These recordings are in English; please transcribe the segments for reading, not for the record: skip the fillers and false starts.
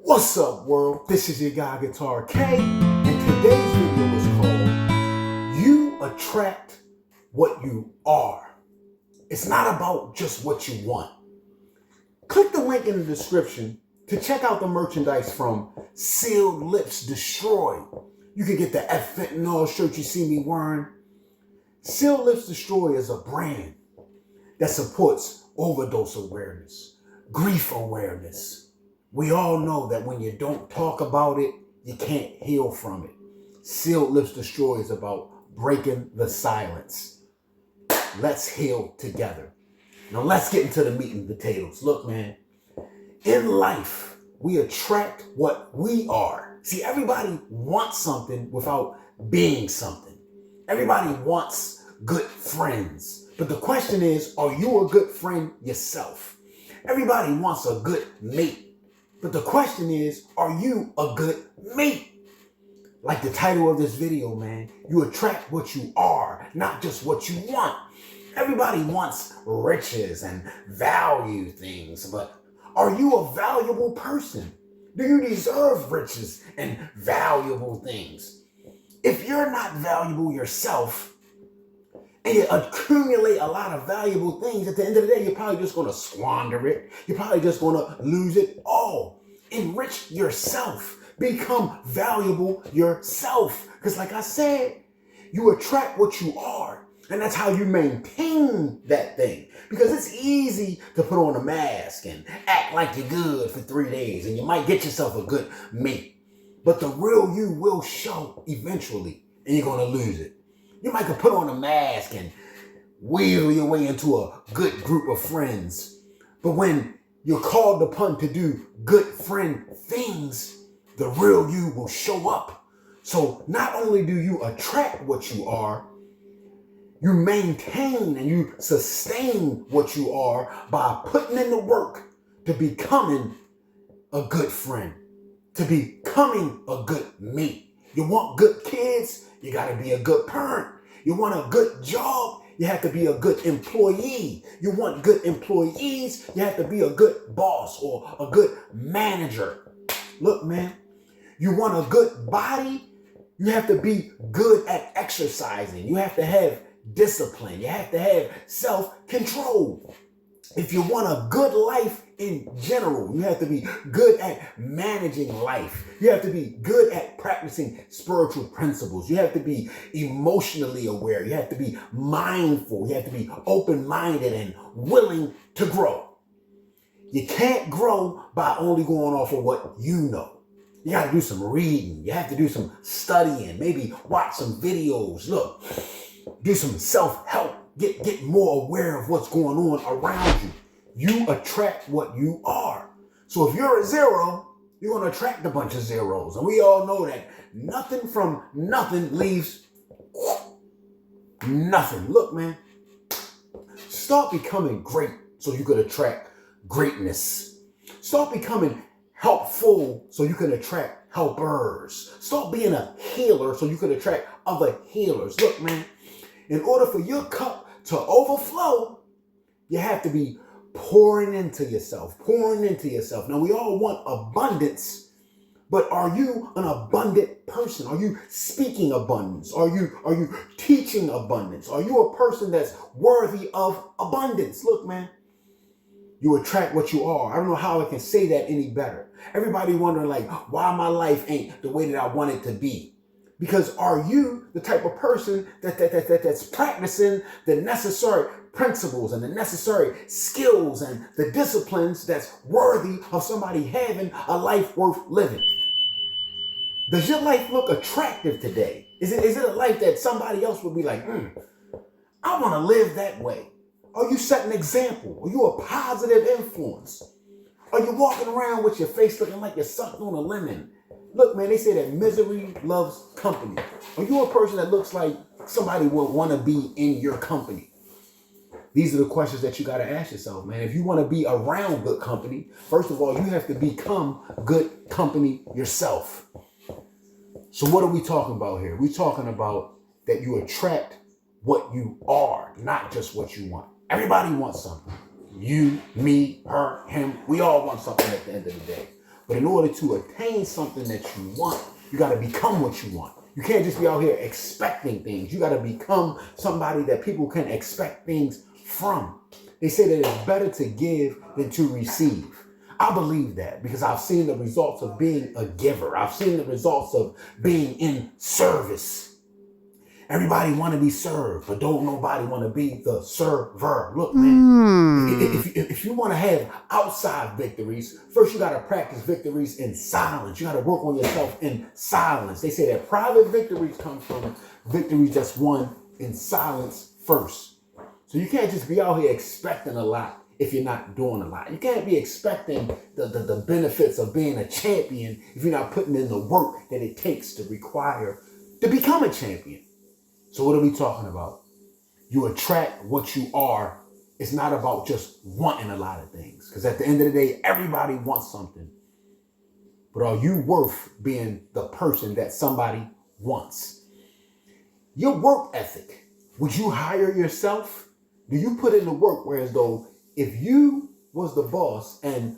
What's up, world? This is your guy, Guitar K, and today's video is called You Attract What You Are. It's not about just what you want. Click the link in the description to check out the merchandise from Sealed Lips Destroy. You can get the F Fentanyl shirt you see me wearing. Sealed Lips Destroy is a brand that supports overdose awareness, grief awareness. We all know that when you don't talk about it, you can't heal from it. Sealed Lips Destroy is about breaking the silence. Let's heal together. Now let's get into the meat and potatoes. Look, man, in life, we attract what we are. See, everybody wants something without being something. Everybody wants good friends. But the question is, are you a good friend yourself? Everybody wants a good mate. But the question is, are you a good mate? Like the title of this video, man, you attract what you are, not just what you want. Everybody wants riches and value things, but are you a valuable person? Do you deserve riches and valuable things? If you're not valuable yourself, and you accumulate a lot of valuable things, at the end of the day, you're probably just going to squander it. You're probably just going to lose it all. Enrich yourself. Become valuable yourself. Because like I said, you attract what you are. And that's how you maintain that thing. Because it's easy to put on a mask and act like you're good for 3 days. And you might get yourself a good mate. But the real you will show eventually. And you're going to lose it. You might put on a mask and wheel your way into a good group of friends. But when you're called upon to do good friend things, the real you will show up. So not only do you attract what you are, you maintain and you sustain what you are by putting in the work to becoming a good friend, to becoming a good mate. You want good kids? You got to be a good parent. You want a good job? You have to be a good employee. You want good employees? You have to be a good boss or a good manager. Look, man, you want a good body? You have to be good at exercising. You have to have discipline. You have to have self-control. If you want a good life in general, you have to be good at managing life. You have to be good at practicing spiritual principles. You have to be emotionally aware. You have to be mindful. You have to be open-minded and willing to grow. You can't grow by only going off of what you know. You got to do some reading. You have to do some studying, maybe watch some videos. Look, do some self-help. Get more aware of what's going on around you. You attract what you are. So if you're a zero, you're going to attract a bunch of zeros. And we all know that nothing from nothing leaves nothing. Look, man, start becoming great so you can attract greatness. Start becoming helpful so you can attract helpers. Start being a healer so you can attract other healers. Look, man, in order for your cup to overflow, you have to be pouring into yourself. Now, we all want abundance, but are you an abundant person? Are you speaking abundance? Are you teaching abundance? Are you a person that's worthy of abundance? Look, man, you attract what you are. I don't know how I can say that any better. Everybody wondering like, why my life ain't the way that I want it to be. Because are you the type of person that's practicing the necessary principles and the necessary skills and the disciplines that's worthy of somebody having a life worth living? Does your life look attractive today? Is it a life that somebody else would be like, I want to live that way? Are you setting an example? Are you a positive influence? Are you walking around with your face looking like you're sucking on a lemon? Look, man, they say that misery loves company. Are you a person that looks like somebody would want to be in your company? These are the questions that you got to ask yourself, man. If you want to be around good company, first of all, you have to become good company yourself. So what are we talking about here? We're talking about that you attract what you are, not just what you want. Everybody wants something. You, me, her, him. We all want something at the end of the day. But in order to attain something that you want, you got to become what you want. You can't just be out here expecting things. You got to become somebody that people can expect things from. They say that it's better to give than to receive. I believe that because I've seen the results of being a giver. I've seen the results of being in service. Everybody want to be served, but don't nobody want to be the server. Look, man, if you want to have outside victories, first you got to practice victories in silence. You got to work on yourself in silence. They say that private victories come from victories that's won in silence first. So you can't just be out here expecting a lot if you're not doing a lot. You can't be expecting the benefits of being a champion if you're not putting in the work that it takes to become a champion. So what are we talking about? You attract what you are. It's not about just wanting a lot of things. Because at the end of the day, everybody wants something. But are you worth being the person that somebody wants? Your work ethic. Would you hire yourself? Do you put in the work? Whereas though, if you was the boss and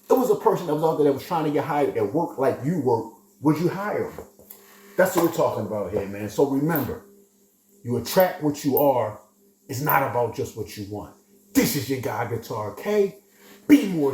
there was a person that was out there that was trying to get hired that worked like you work, would you hire them? That's what we're talking about here, man. So remember, you attract what you are. It's not about just what you want. This is your guy, Guitar K. Be more